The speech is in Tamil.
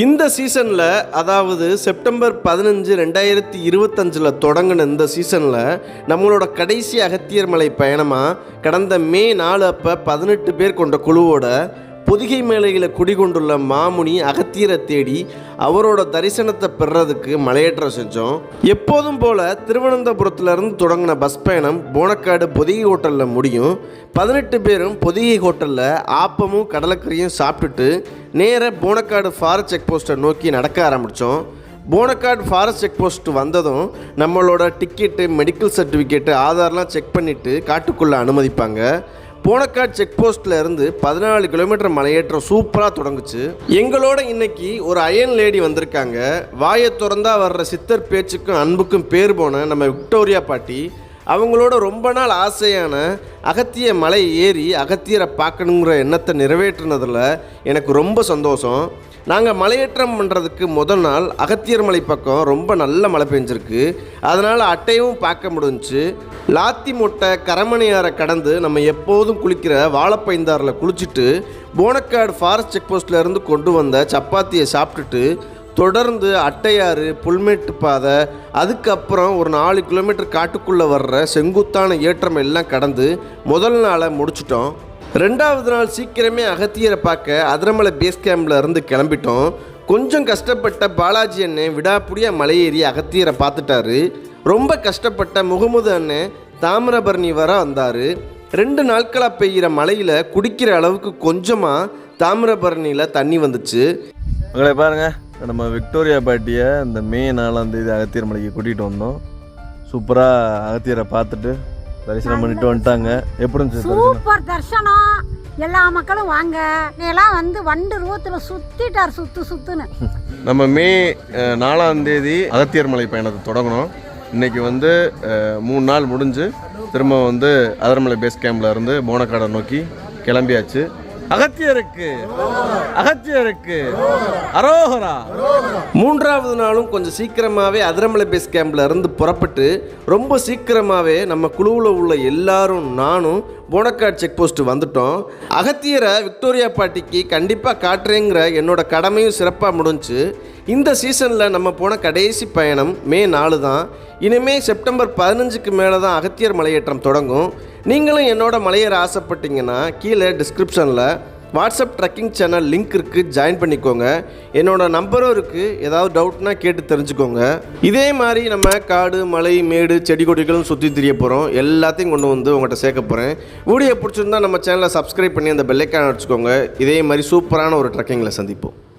இந்த சீசனில், அதாவது செப்டம்பர் 15 2025 தொடங்கின இந்த சீசனில் நம்மளோட கடைசி அகத்தியர் மலை பயணமாக கடந்த மே 4 அப்போ 18 பேர் கொண்ட குழுவோட பொதிகை மேலையில் குடிகொண்டுள்ள மாமுனி அகத்தியரை தேடி அவரோட தரிசனத்தை பெறுறதுக்கு மலையேற்றம் செஞ்சோம். எப்போதும் போல் திருவனந்தபுரத்துலேருந்து தொடங்கின பஸ் பயணம் போனக்காடு பொதிகை ஹோட்டலில் முடியும். 18 பேரும் பொதிகை ஹோட்டலில் ஆப்பமும் கடலக்கறியும் சாப்பிட்டுட்டு நேராக போனக்காடு ஃபாரஸ்ட் செக் போஸ்ட்டை நோக்கி நடக்க ஆரம்பித்தோம். போனக்காடு ஃபாரஸ்ட் செக் போஸ்ட் வந்ததும் நம்மளோட டிக்கெட்டு, மெடிக்கல் சர்டிஃபிகேட்டு, ஆதார்லாம் செக் பண்ணிவிட்டு காட்டுக்குள்ளே அனுமதிப்பாங்க. போனக்காடு செக் போஸ்ட்டில் இருந்து 14 கிலோமீட்டர் மலையேற்றம் சூப்பராக தொடங்குச்சு. எங்களோட இன்னைக்கு ஒரு அயன் லேடி வந்திருக்காங்க. வாயை திறந்தா வர்ற சித்தர் பேச்சுக்கும் அன்புக்கும் பேர் போன நம்ம விக்டோரியா பாட்டி. அவங்களோட ரொம்ப நாள் ஆசையான அகத்திய மலை ஏறி அகத்தியரை பார்க்கணுங்கிற எண்ணத்தை நிறைவேற்றினதில் எனக்கு ரொம்ப சந்தோஷம். நாங்கள் மலையேற்றம் பண்ணுறதுக்கு முதல் நாள் அகத்தியர் மலை பக்கம் ரொம்ப நல்ல மழை பெஞ்சிருக்கு. அதனால் அட்டையும் பார்க்க முடிஞ்சிச்சு. லாத்தி மொட்டை கரமணியாரை கடந்து நம்ம எப்போதும் குளிக்கிற வாழைப்பைந்தாரில் குளிச்சுட்டு போனக்காடு ஃபாரஸ்ட் செக் போஸ்ட்டில் இருந்து கொண்டு வந்த சப்பாத்தியை சாப்பிட்டுட்டு தொடர்ந்து அட்டையாறு, புல்மேட்டு பாதை, அதுக்கப்புறம் ஒரு 4 கிலோமீட்டர் காட்டுக்குள்ளே வர்ற செங்குத்தான ஏற்றம் எல்லாம் கடந்து முதல் நாளை முடிச்சிட்டோம். 2வது நாள் சீக்கிரமே அகத்தியரை பார்க்க அதிரமலை பேஸ் கேம்பில் இருந்து கிளம்பிட்டோம். கொஞ்சம் கஷ்டப்பட்ட பாலாஜி அண்ணன் விடாப்புடியாக மலையேறி அகத்தியரை பார்த்துட்டாரு. ரொம்ப கஷ்டப்பட்ட முகமது அண்ணன் தாமிரபரணி வர வந்தார். 2 நாட்களாக பெய்கிற மழையில் குடிக்கிற அளவுக்கு கொஞ்சமாக தாமிரபரணியில் தண்ணி வந்துச்சு. உங்களை பாருங்கள், நம்ம விக்டோரியா பாட்டியை இந்த மே 4 அகத்தியர் மலைக்கு கூட்டிகிட்டு வந்தோம். சூப்பராக அகத்தியரை பார்த்துட்டு தரிசனம் பண்ணிட்டு வந்துட்டாங்க. எப்படி சூப்பர் தரிசனம். எல்லா மக்களும் வாங்க. எல்லாம் வந்து வண்டு ரூத்தில் சுற்றிட்டார் சுற்றுன்னு. நம்ம மே 4 அகத்தியர் மலை பயணத்தை தொடங்கணும். இன்றைக்கி 3 நாள் முடிஞ்சு திரும்ப அதிரமலை பேஸ் கேம்பில் இருந்து போனக்காடை நோக்கி கிளம்பியாச்சு. அகத்தியருக்கு அகத்தியருக்கு அரோகரா. 3வது நாளும் கொஞ்சம் சீக்கிரமாகவே அதிரமலை பேஸ் கேம்பில் இருந்து புறப்பட்டு ரொம்ப சீக்கிரமாகவே நம்ம குழுவில் உள்ள எல்லாரும் நானும் போனக்காடு செக் போஸ்ட்டு வந்துட்டோம். அகத்தியரை விக்டோரியா பாட்டிக்கு கண்டிப்பாக காட்டுறேங்கிற என்னோட கடமையும் சிறப்பாக முடிஞ்சு. இந்த சீசனில் நம்ம போன கடைசி பயணம் மே 4 தான். இனிமேல் செப்டம்பர் 15க்கு மேலே தான் அகத்தியர் மலையேற்றம் தொடங்கும். நீங்களும் என்னோட மலையேற ஆசைப்பட்டீங்கன்னா கீழே டிஸ்கிரிப்ஷனில் வாட்ஸ்அப் ட்ரக்கிங் சேனல் லிங்க் இருக்குது, ஜாயின் பண்ணிக்கோங்க. என்னோட நம்பரும் இருக்குது. ஏதாவது டவுட்னா கேட்டு தெரிஞ்சுக்கோங்க. இதே மாதிரி நம்ம காடு, மலை, மேடு, செடி கொடிகளும் சுற்றி திரிய போகிறோம். எல்லாத்தையும் கொண்டு வந்து உங்கள்கிட்ட சேர்க்க போகிறேன். வீடியோ பிடிச்சிருந்தா நம்ம சேனலை சப்ஸ்கிரைப் பண்ணி அந்த பெல்லைக்கான வச்சுக்கோங்க. இதே மாதிரி சூப்பரான ஒரு ட்ரக்கிங்கில் சந்திப்போம்.